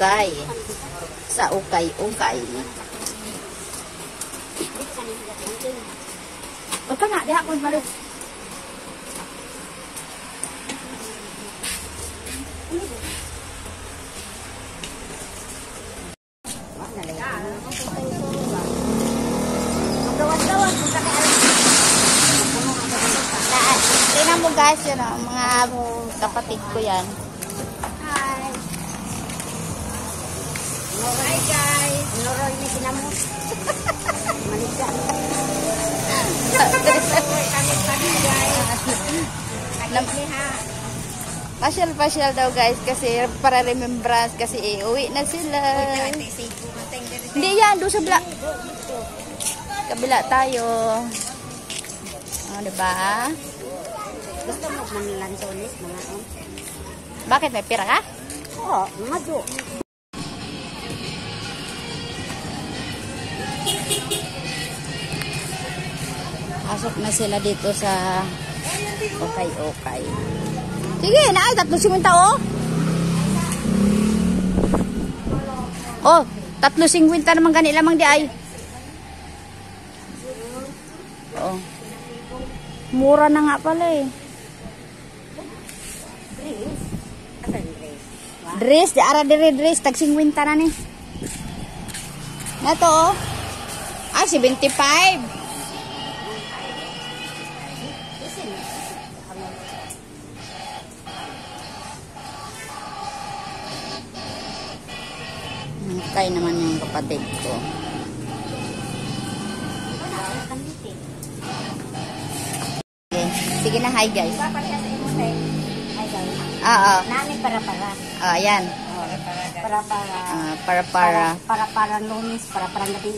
ukay. Sa ukay-ukay. Huwag ka nga, di ako malu. Tingnan mo guys, yun o, mga kapatid ko yan. Hi! Hi guys! Noroy ni sinamo. Maligya. Pasyal-pasyal daw guys kasi para remembrance kasi uwi na sila. Hindi yan, doon sa kabila tayo. O, diba? Gusto mo manilansones mga on? Bakit? May pira ka? Oo, madu. Pasok na sila dito sa okay. Sige, naay, 3.50 oh. Oh, 3.50 naman gani lamang di ay. Oh. Mura na nga pala eh. Dress, di ara dire dress, tag 50 na ni. Nato oh. Ay, 75. Kaya naman yung kapatid ko. Okay. Sige na, hi guys. Oo. Nani para-para. Ah, yan. Para-para. Para-para lunes, para-para gabi.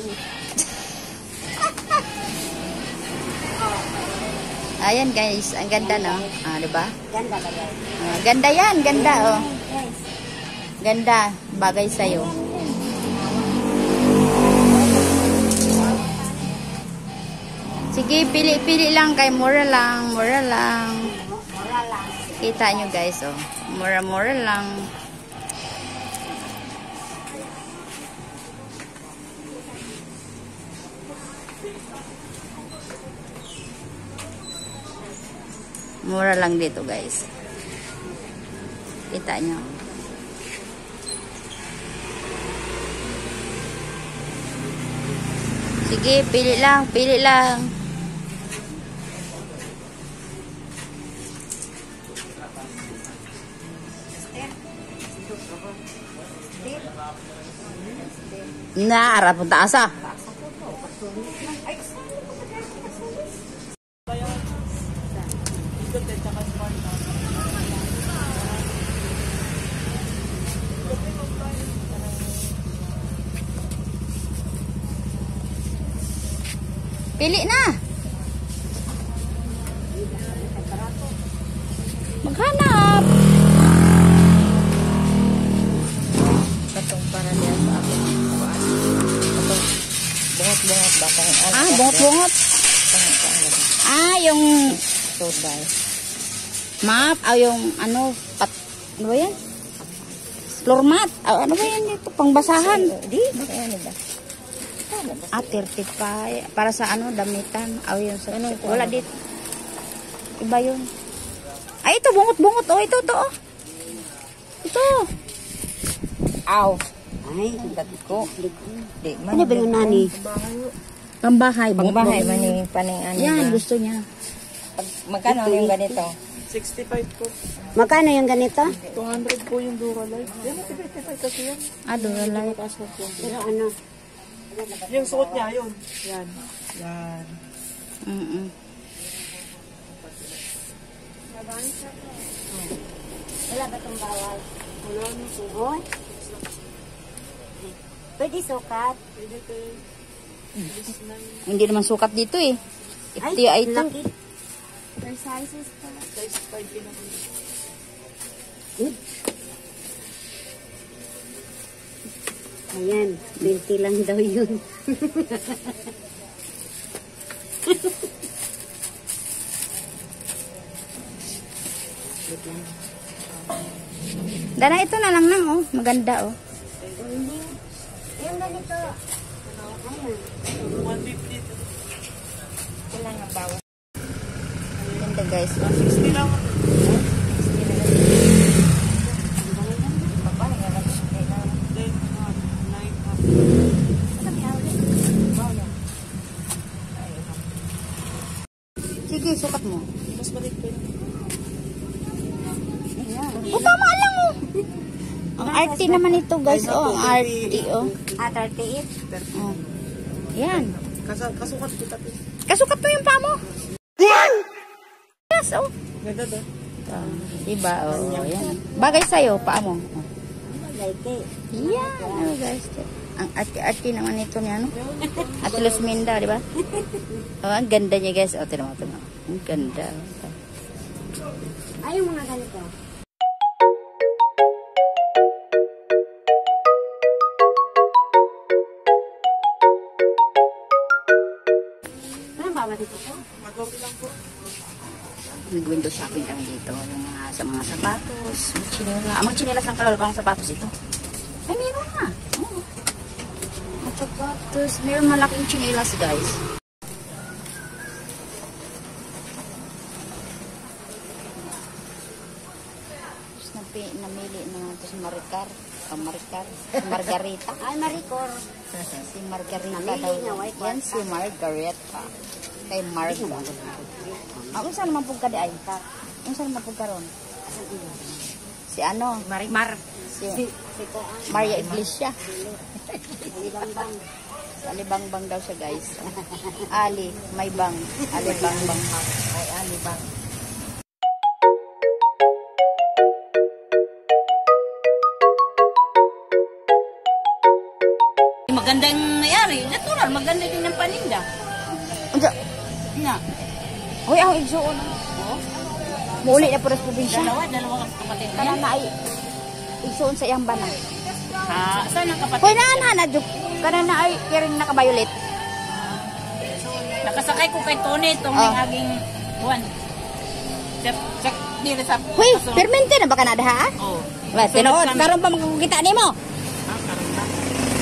Ayan guys, ang ganda no? Ah, diba? Ganda ba yan? Ganda yan, ganda oh. Yes. Ganda, bagay sa'yo. Sige, pili-pili lang kay mura lang. Mura lang. Kita nyo guys, oh. Mura-mura lang. Mura lang dito guys. Kita nyo. Sige, pili lang, pili lang. Na, arap punta asa. Pili na. Maghanap. Katong para niya sa akin. Bungot-bungot ba? Bungot-bungot. Yung tubay. Map, yung ano, ano ba yan? Floor mat. Ano ba yan dito? Pangbasahan. Di? Ano ba? 35 para sa ano damitan yung sa wala dito iba yun ay ito bungot-bungot oh ito oh ito aw Ay, ko di man ano ba yung nani? pambahay man yung paning ano yan gusto niya magkano yung ganito 65 po. Magkano yung ganito? 200 po yung Duralight. Yan, matibay-tibay kasi yan. Duralight Pero ano? Yung suot niya, yun. Yan. Yan. Wala ba itong bawal? Wala nung suot. Oy? Pwede sukat? Pwede ko yun. hindi naman sukat dito eh ito ay ito laki. Your sizes pa. Size 5 pinakul. Ayan, 20 lang daw yun. Dana ito na lang oh maganda oh ganito. 150. Ilan ang bawas? Ganda guys. 60 lang. Babae, nga lang. Then, 9 Sige, sukat mo. Mas maliit pa yun. O, tama lang oh. Ang arty naman ito guys. Oh, ang arty oh. 38. Oh. Yan. Kasukat ko tapi. Kasukat mo yung paa mo. Yes, oh. Ganda to. Diba? Oh, yan. Bagay sa'yo, paa mo. Oh. Like Yan. Oh, guys. Ang arty-arty naman ito niya, no? At Luzminda, di ba? Oh, ang ganda niya, guys. Oh, tignan mo, tignan mo. Ang ganda. Ay, yung mga ganito. Ano ba dito po? Mag-okay lang po. Nag-window shopping kami dito. Yung sa mga sapatos. Magchinelas ng kalalo pang sapatos ito. Ay, meron na. Oh. Ang sapatos. Meron malaking chinelas, guys. Tapos namili na ito si Maricar. Margarita. Ay, Maricor. Si Margarita Namili daw. niya, white Yan si Margarita. Kay Marga. Kung saan naman pong ka di ay? Kung saan naman pong ka ron? Si ano? Marimar. Si Maria Iglesia. Alibang-bang. Alibangbang daw siya, guys. Ali, may bang. Alibangbang. Ay, alibang. Magandang nangyari. Natural, maganda din ang paninda. Unsa? Na, Hoy, ang igsuon. Muli na po sa probinsya. dalawa kapatid niya. Kana na ay igsuon sa iyang bana. Ha, saan ang kapatid? Hoy, na juk. Kana na ay kiring nakabayolet. Nakasakay ko kay Tony itong aging buwan. Check dito sa... Hoy, permente na baka na daha? Oo. Wala, tinuod. Karon pa makakita nimo.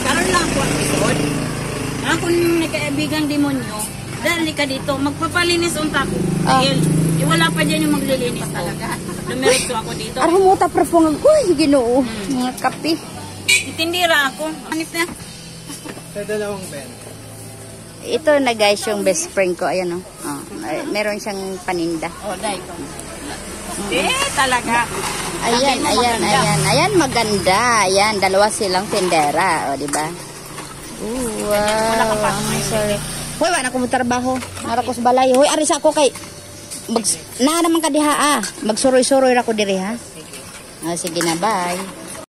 Karon lang ako ang isod. Ako nung nagkaibigang demonyo, dali ka dito, magpapalinis unta ko. Dahil, wala pa dyan yung maglilinis talaga. Lumiritso ako dito. Araw mo ta perfume. Uy, Ginoo. Mga kape. Itindira ako. Hanip na. Sa dalawang pen. Ito na guys yung best friend ko. Ayan oh. Meron siyang paninda. Oh, dahil ko. Talaga. Ayan, ayan, ayan. Ayan, maganda. Ayan, dalawa silang tindera. O, diba? Wow. Sorry. Hoy, wala ko mo trabaho. Nara ko sa balay. Hoy, aris ako kay... na naman ka diha, ah. Magsuroy-suroy ako diri, ha? Sige na, bye.